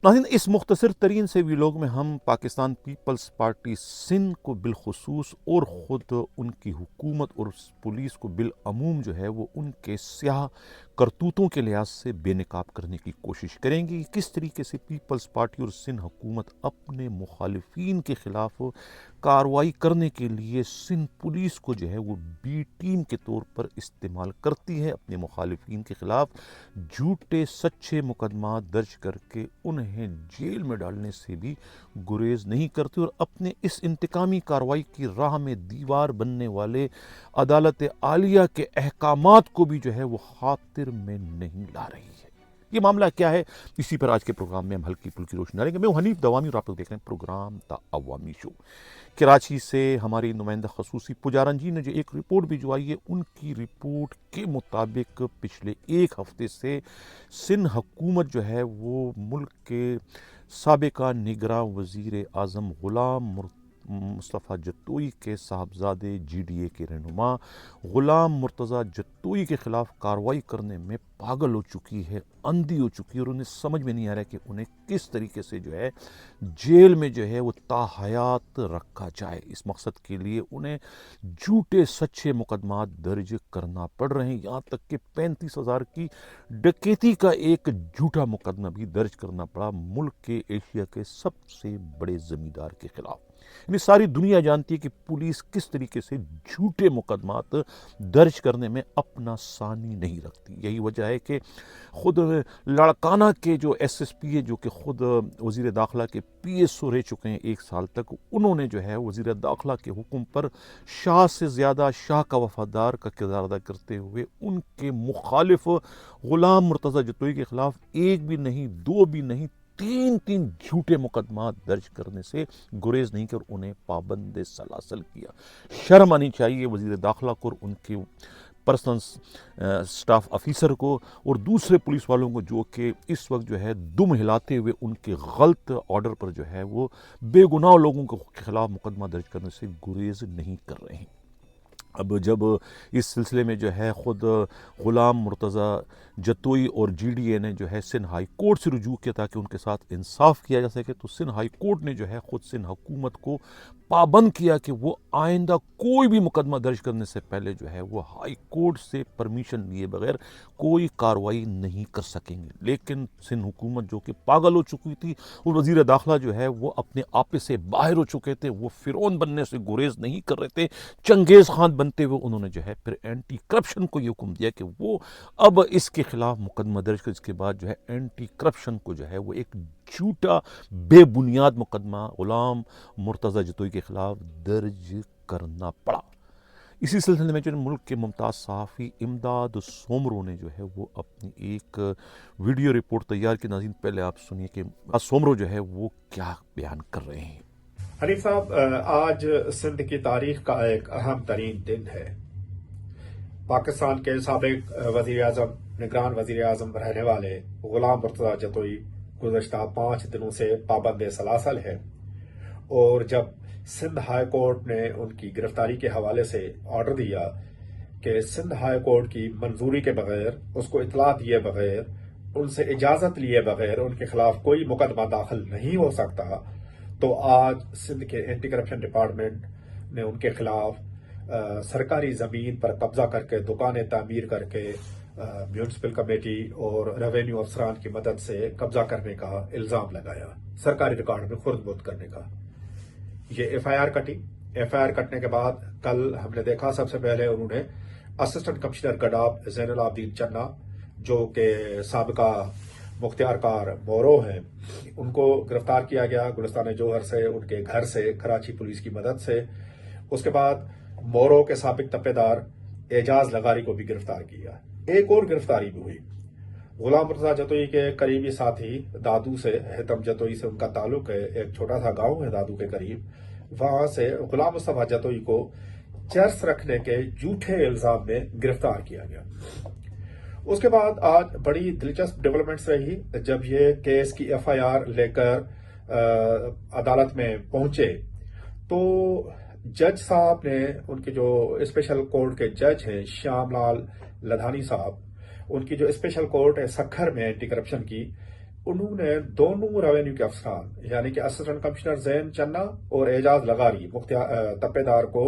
नाज़रीन, इस मुख्तसर तरीन से व्लॉग में हम पाकिस्तान पीपल्स पार्टी सिंध को बिलखुसूस और ख़ुद उनकी हुकूमत और पुलिस को बिलअमूम जो है वो उनके स्याह करतूतों के लिहाज से बेनकाब करने की कोशिश करेंगे। किस तरीके से पीपल्स पार्टी और सिंध हुकूमत अपने मुखालिफिन के ख़िलाफ़ कार्रवाई करने के लिए सिंध पुलिस को जो है वो बी टीम के तौर पर इस्तेमाल करती है। अपने मुखालिफिन के ख़िलाफ़ झूठे सच्चे मुकदमा दर्ज करके उन्हें जेल में डालने से भी गुरेज नहीं करती और अपने इस इंतकामी कार्रवाई की राह में दीवार बनने वाले अदालत आलिया के अहकामात को भी जो है वो खातिर में नहीं ला रही है। ये मामला क्या है, इसी पर आज के प्रोग्राम में हम हल्की फुल्की रोशनी डालेंगे। मैं हनीफ दवामी और आप लोग देख रहे हैं program the Awami show. Karachi से हमारी नुमाइंदा खसूसी पुजारन जी ने जो एक रिपोर्ट भिजवाई है, उनकी रिपोर्ट के मुताबिक पिछले एक हफ्ते से सिंध हुकूमत जो है वो मुल्क के साबिका निगरां वज़ीर आज़म ग़ुलाम मुस्तफ़ा जत्तोई के साहबजादे GDA के रहनुमा ग़ुलाम मुर्तज़ा जत्तोई के ख़िलाफ़ कार्रवाई करने में पागल हो चुकी है, अंधी हो चुकी है और उन्हें समझ में नहीं आ रहा है कि उन्हें किस तरीके से जो है जेल में जो है वो ताहयात रखा जाए। इस मकसद के लिए उन्हें झूठे सच्चे मुकदमा दर्ज करना पड़ रहे हैं। यहाँ तक कि 35,000 की डकैती का एक झूठा मुकदमा भी दर्ज करना पड़ा मुल्क के एशिया के सबसे बड़े ज़मींदार के ख़िलाफ़। यानी सारी दुनिया जानती है कि पुलिस किस तरीके से झूठे मुकदमात दर्ज करने में अपना सानी नहीं रखती। यही वजह है कि खुद लाड़काना के जो SSP है, जो कि खुद वज़ीर दाखिला के PSO रह चुके हैं 1 साल तक, उन्होंने जो है वज़ीर दाखिला के हुक्म पर शाह से ज़्यादा शाह का वफादार का किरदार अदा करते हुए उनके मुखालिफ ग़ुलाम मुर्तज़ा जत्तोई के ख़िलाफ़ एक भी नहीं, दो भी नहीं, 3 झूठे मुकदमा दर्ज करने से गुरेज नहीं कर उन्हें पाबंद सलासल किया। शर्म आनी चाहिए वज़ीर दाखिला को और उनके पर्सनल स्टाफ ऑफिसर को और दूसरे पुलिस वालों को, जो कि इस वक्त जो है दुम हिलाते हुए उनके गलत ऑर्डर पर जो है वो बेगुनाह लोगों के खिलाफ मुकदमा दर्ज करने से गुरेज नहीं कर रहे हैं। अब जब इस सिलसिले में जो है ख़ुद ग़ुलाम मुर्तज़ा जत्तोई और GDA ने जो है सिंध हाई कोर्ट से रुजू किया ताकि उनके साथ इंसाफ किया जा सके, तो सिंध हाई कोर्ट ने जो है ख़ुद सिंध हुकूमत को पाबंद किया कि वो आइंदा कोई भी मुकदमा दर्ज करने से पहले जो है वो हाई कोर्ट से परमिशन लिए बगैर कोई कार्रवाई नहीं कर सकेंगे। लेकिन सिंध हुकूमत जो कि पागल हो चुकी थी और वज़ीर दाखिला जो है वो अपने आपे से बाहर हो चुके थे, वो फ़िरौन बनने से गुरेज नहीं कर रहे थे, चंगेज़ खान बनते हुए उन्होंने जो है फिर एंटी करप्शन को ये हुक्म दिया कि वो अब इसके खिलाफ मुकदमा दर्ज कर, इसके बाद जो है एंटी करप्शन को जो है वो एक झूठा बेबुनियाद मुकदमा ग़ुलाम मुर्तज़ा जत्तोई के खिलाफ दर्ज करना पड़ा। इसी सिलसिले में जो मुल्क के मुमताज़ सहाफ़ी इमदाद सोमरो ने जो है वो अपनी एक वीडियो रिपोर्ट तैयार की। नाज़रीन, पहले आप सुनिए कि सोमरो जो है वो क्या बयान कर रहे हैं। हनीफ साहब, आज सिंध की तारीख का एक अहम तरीन दिन है। पाकिस्तान के साबिक वज़ीर आज़म, निगरान वज़ीर आज़म रहने वाले ग़ुलाम मुर्तज़ा जत्तोई गुज़श्ता 5 दिनों से पाबंद सलासल है और जब सिंध हाई कोर्ट ने उनकी गिरफ्तारी के हवाले से ऑर्डर दिया कि सिंध हाई कोर्ट की मंजूरी के बगैर, उसको इतला दिए बगैर, उनसे इजाज़त लिए बगैर उनके खिलाफ कोई मुकदमा दाखिल नहीं हो सकता, तो आज सिंध के एंटी करप्शन डिपार्टमेंट ने उनके खिलाफ सरकारी ज़मीन पर कब्जा करके, दुकानें तामीर करके, म्यूनिसिपल कमेटी और रेवेन्यू अफसरान की मदद से कब्जा करने का इल्ज़ाम लगाया, सरकारी रिकॉर्ड में खुर्द-बुर्द करने का। ये FIR कटी। FIR कटने के बाद कल हमने देखा सबसे पहले उन्होंने असिस्टेंट कमिश्नर गडाब ज़ैनुल आबदीन चन्ना, जो कि साबिका मुख्तियारकार मोरो हैं, उनको गिरफ्तार किया गया गुलिस्तान जौहर से, उनके घर से, कराची पुलिस की मदद से। उसके बाद मोरो के साबिक तपेदार एजाज लगारी को भी गिरफ्तार किया। एक और गिरफ्तारी भी हुई, ग़ुलाम मुर्तज़ा जत्तोई के करीबी साथी दादू से, हितम जत्तोई से उनका ताल्लुक है, एक छोटा सा गांव है दादू के करीब, वहां से ग़ुलाम मुस्तफ़ा जत्तोई को चर्स रखने के झूठे इल्जाम में गिरफ्तार किया गया। उसके बाद आज बड़ी दिलचस्प डेवलपमेंट्स रही जब ये केस की FIR लेकर अदालत में पहुंचे, तो जज साहब ने, उनके जो स्पेशल कोर्ट के जज हैं श्यामलाल लधानी साहब, उनकी जो स्पेशल कोर्ट है सखर में एंटी करप्शन की, उन्होंने दोनों रेवेन्यू के अफसरान यानी कि असिस्टेंट कमिश्नर जैन चन्ना और एजाज लगारी तप्पेदार को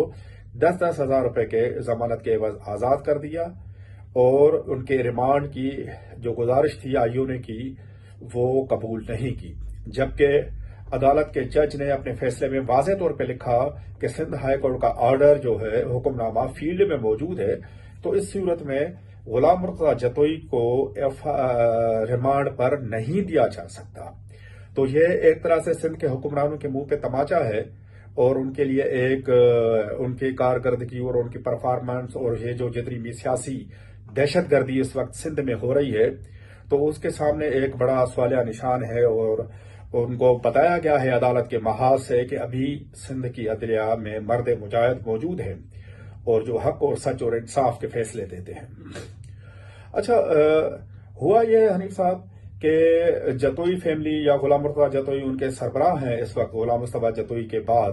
10-10 हजार रुपए के जमानत के एवज आजाद कर दिया और उनके रिमांड की जो गुजारिश थी आईओ ने की वो कबूल नहीं की, जबकि अदालत के जज ने अपने फैसले में वाज़ेह तौर पर लिखा कि सिंध हाई कोर्ट का ऑर्डर जो है हुक्मनामा फील्ड में मौजूद है, तो इस सूरत में गुलाम मुर्तजा जतोई को रिमांड पर नहीं दिया जा सकता। तो ये एक तरह से सिंध के हुक्मरानों के मुंह पे तमाचा है और उनके लिए एक उनकी कारकर्दगी और उनकी परफॉर्मेंस और ये जो जितनी भी सियासी दहशतगर्दी इस वक्त सिंध में हो रही है, तो उसके सामने एक बड़ा सवालिया निशान है। और उनको बताया गया है अदालत के महाज से कि अभी सिंध की अदलिया में मर्द मुजाहिद मौजूद हैं और जो हक और सच और इंसाफ के फैसले देते हैं। अच्छा, हुआ यह हनीफ साहब कि जतोई फैमिली या गुलाम मुर्तजा जतोई उनके सरबराह हैं इस वक्त गुलाम मुस्तफा जतोई के बाद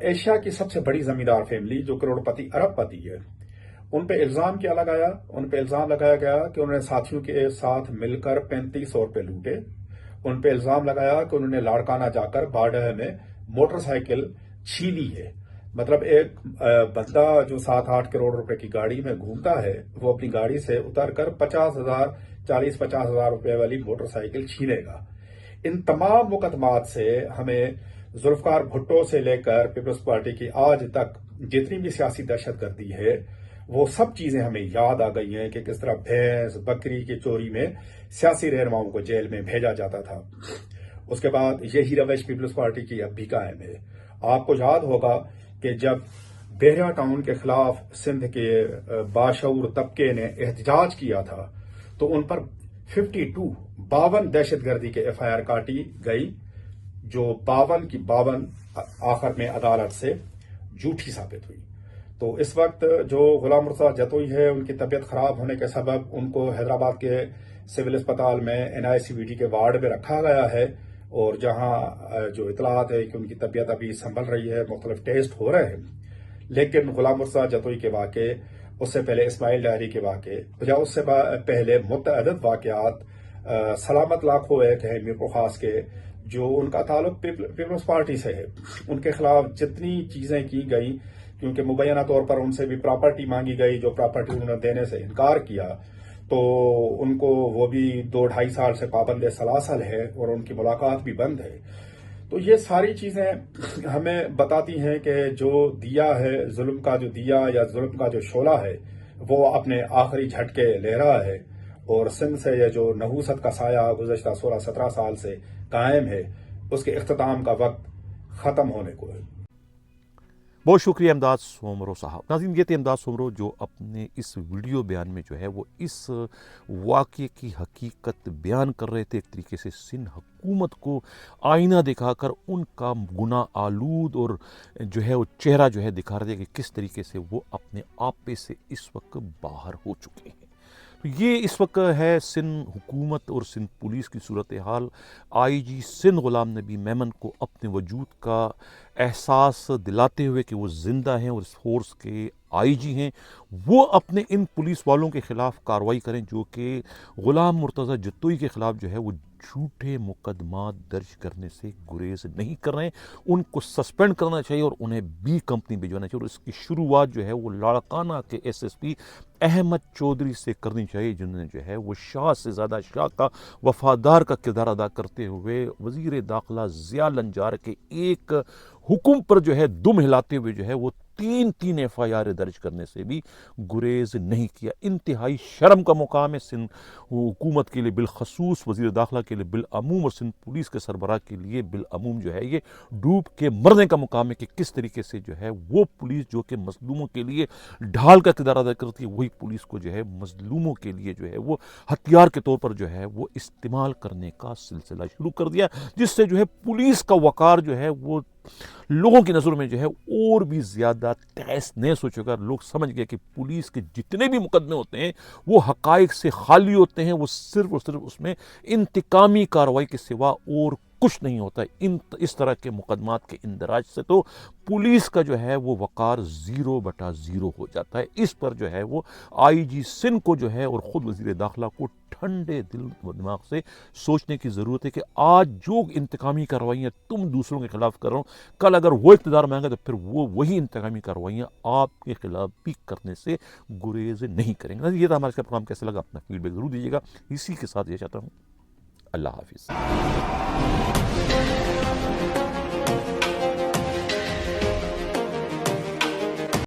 एशिया की सबसे बड़ी जमींदार फैमिली जो करोड़पति अरबपति है। उन पे इल्जाम क्या लगाया? उन पे इल्जाम लगाया गया कि उन्होंने साथियों के साथ मिलकर 3500 रुपए लूटे। उन पे इल्जाम लगाया कि उन्होंने लाड़काना जाकर बारडह में मोटरसाइकिल छीनी है। मतलब एक बंदा जो 7-8 करोड़ रुपए की गाड़ी में घूमता है वो अपनी गाड़ी से उतरकर 40-50 हजार रुपए वाली मोटरसाइकिल छीनेगा। इन तमाम मुकदमात से हमें जुल्फकार भुट्टो से लेकर पीपल्स पार्टी की आज तक जितनी भी सियासी दहशतगर्दी है वो सब चीजें हमें याद आ गई हैं कि किस तरह भैंस बकरी की चोरी में सियासी रहनुमाओं को जेल में भेजा जाता था। उसके बाद यही रवैश पीपल्स पार्टी की अब भी कायम है। आपको याद होगा कि जब बेहरा टाउन के खिलाफ सिंध के बाशऊर तबके ने एहतजाज किया था तो उन पर 52 दहशतगर्दी के एफआईआर काटी गई, जो 52 की 52 आखिर में अदालत से झूठी साबित हुई। तो इस वक्त जो गुलाम मुर्तजा जतोई है उनकी तबीयत खराब होने के सबब उनको हैदराबाद के सिविल अस्पताल में एनआईसीवीडी के वार्ड में रखा गया है और जहां जो इतलात है कि उनकी तबीयत अभी संभल रही है, मुख्तलिफ टेस्ट हो रहे हैं। लेकिन गुलाम मुर्तजा जतोई के वाक़े, उससे पहले इस्माइल डायरी के वाक़े या उससे पहले मुतअद्दिद वाक़यात सलामत लाखों एक है मीरपुर खास के जो उनका ताल्लुक पीपल्स पार्टी से है, उनके खिलाफ जितनी चीजें की गई, क्योंकि मुबैना तौर पर उनसे भी प्रॉपर्टी मांगी गई, जो प्रॉपर्टी उन्होंने देने से इनकार किया, तो उनको वो भी 2-2.5 साल से पाबंद सलासल है और उनकी मुलाकात भी बंद है। तो ये सारी चीजें हमें बताती हैं कि जो दिया है, जुल्म का जो दिया या जुल्म का जो शोला है वो अपने आखिरी झटके ले रहा है और सिंध से ये जो नहूसत का साया गुज़श्ता 16-17 साल से कायम है उसके इख्तिताम का वक्त खत्म होने को है। बहुत शुक्रिया इमदाद सोमरो साहब। नाज़रीन, ये थे इमदाद सोमरो जो अपने इस वीडियो बयान में जो है वो इस वाक़े की हकीकत बयान कर रहे थे, एक तरीके से सिंध हुकूमत को आईना दिखाकर उनका गुनाह आलूद और जो है वो चेहरा जो है दिखा रहे थे कि किस तरीके से वो अपने आपे से इस वक्त बाहर हो चुके हैं। तो ये इस वक्त है सिंध हुकूमत और सिंध पुलिस की सूरत हाल। आईजी सिंध गुलाम नबी मेमन को अपने वजूद का एहसास दिलाते हुए कि वो ज़िंदा हैं और इस फोर्स के आईजी हैं, वो अपने इन पुलिस वालों के ख़िलाफ़ कार्रवाई करें जो कि गुलाम मुर्तज़ा जतोई के ख़िलाफ़ जो है वो झूठे मुकदमा दर्ज करने से गुरेज नहीं कर रहे हैं। उनको सस्पेंड करना चाहिए और उन्हें बी कंपनी भिजवाना चाहिए और इसकी शुरुआत जो है वो लाड़काना के एसएसपी अहमद चौधरी से करनी चाहिए, जिन्होंने जो है वो शाह से ज़्यादा शाह का वफादार का किरदार अदा करते हुए वज़ीर दाखिला ज़िया लंजार के एक हुक्म पर जो है दुम हिलाते हुए जो है वो 3 एफआईआर दर्ज करने से भी गुरेज नहीं किया। इंतहाई शर्म का मुकाम है सिंध हुकूमत के लिए बिलखसूस, वज़ीर दाखिला के लिए बिलअमूम और सिंध पुलिस के सरबराह के लिए बिलअमूम जो है ये डूब के मरने का मुकाम है कि किस तरीके से जो है वो पुलिस जो कि मजलूमों के लिए ढाल का किरदार अदा करती है, वही पुलिस को जो है मजलूमों के लिए जो है वो हथियार के तौर पर जो है वो इस्तेमाल करने का सिलसिला शुरू कर दिया, जिससे जो है पुलिस का वकार जो है वो लोगों की नज़रों में जो है और भी ज़्यादा तहस नहस हो चुका। लोग समझ गए कि पुलिस के जितने भी मुकदमे होते हैं वो हक़ाइक़ से खाली होते हैं, वो सिर्फ और सिर्फ उसमें इंतकामी कार्रवाई के सिवा और कुछ नहीं होता है। इस तरह के मुकदमात के इंदराज से तो पुलिस का जो है वो वक़ार 0/0 हो जाता है। इस पर जो है वो आईजी सिंध को जो है और ख़ुद वज़ीर दाखिला को ठंडे दिल व दिमाग से सोचने की ज़रूरत है कि आज जो इंतकामी कार्रवाइयाँ तुम दूसरों के खिलाफ कर रहे हो, कल अगर वो इक़्तिदार में आएगा तो फिर वो वही इंतकामी कार्रवाइयाँ आपके खिलाफ भी करने से गुरेज नहीं करेंगे। ये था हमारा इसका प्रोग्राम। कैसा लगा अपना फीडबैक ज़रूर दीजिएगा। इसी के साथ ये चाहता हूँ, अल्लाह हाफिज़।